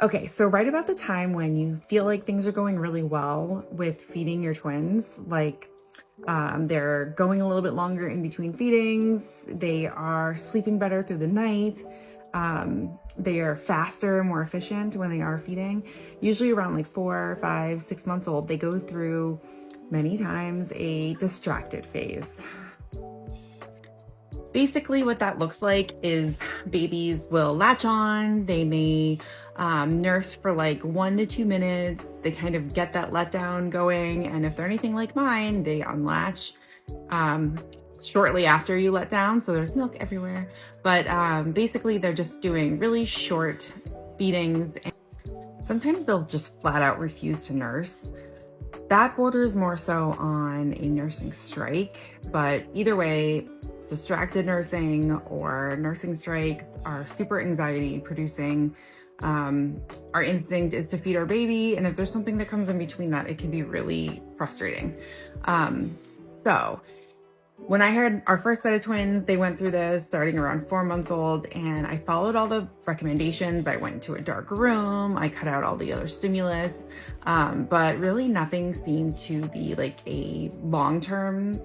Okay, so right about the time when you feel like things are going really well with feeding your twins, like they're going a little bit longer in between feedings, they are sleeping better through the night, they are faster, more efficient when they are feeding. Usually around like 4, 5, 6 months old, they go through many times a distracted phase. Basically, what that looks like is babies will latch on, they may nurse for like 1 to 2 minutes, they kind of get that letdown going, and if they're anything like mine, they unlatch um, shortly after you let down, so there's milk everywhere. But basically, they're just doing really short feedings, and sometimes they'll just flat out refuse to nurse. That borders more so on a nursing strike, but either way, distracted nursing or nursing strikes are super anxiety producing. Our instinct is to feed our baby, and if there's something that comes in between that, it can be really frustrating. So when I heard our first set of twins, they went through this starting around 4 months old, and I followed all the recommendations. I went into a dark room, I cut out all the other stimulus, but really nothing seemed to be like a long-term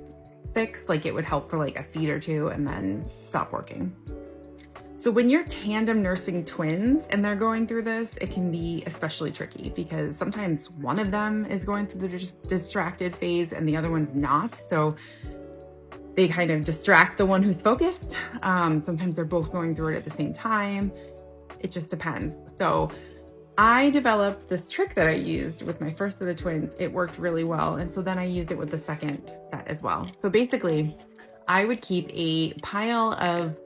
fix, like it would help for like a feed or two and then stop working. So when you're tandem nursing twins and they're going through this, it can be especially tricky because sometimes one of them is going through the distracted phase and the other one's not. So they kind of distract the one who's focused. Sometimes they're both going through it at the same time. It just depends. So I developed this trick that I used with my first set of twins. It worked really well. And so then I used it with the second set as well. So basically, I would keep a pile of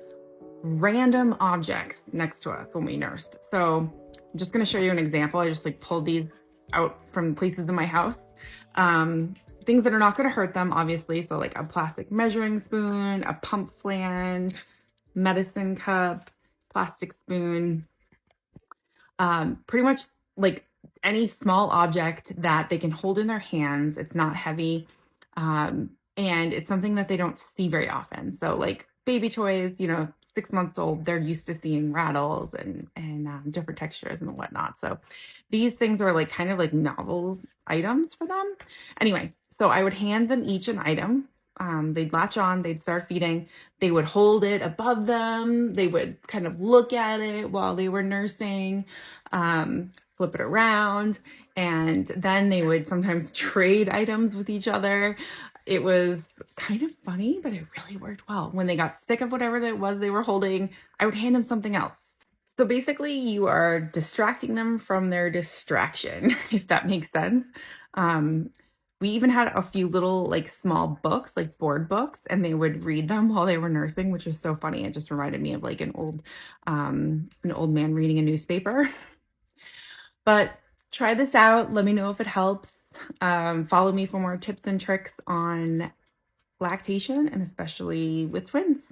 random objects next to us when we nursed. So I'm just gonna show you an example. I just like pulled these out from places in my house. Things that are not going to hurt them, obviously. So like a plastic measuring spoon, a pump flange, medicine cup, plastic spoon, pretty much like any small object that they can hold in their hands. It's not heavy. And it's something that they don't see very often. So like baby toys, 6 months old, they're used to seeing rattles and different textures and whatnot. So these things are like kind of like novel items for them. Anyway, so I would hand them each an item. They'd latch on, they'd start feeding. They would hold it above them. They would kind of look at it while they were nursing, flip it around, and then they would sometimes trade items with each other. It was kind of funny, but it really worked well. When they got sick of whatever it was they were holding, I would hand them something else. So basically, you are distracting them from their distraction, if that makes sense. We even had a few little like small books, like board books, and they would read them while they were nursing, which was so funny. It just reminded me of like an old man reading a newspaper. But try this out. Let me know if it helps. Follow me for more tips and tricks on lactation and especially with twins.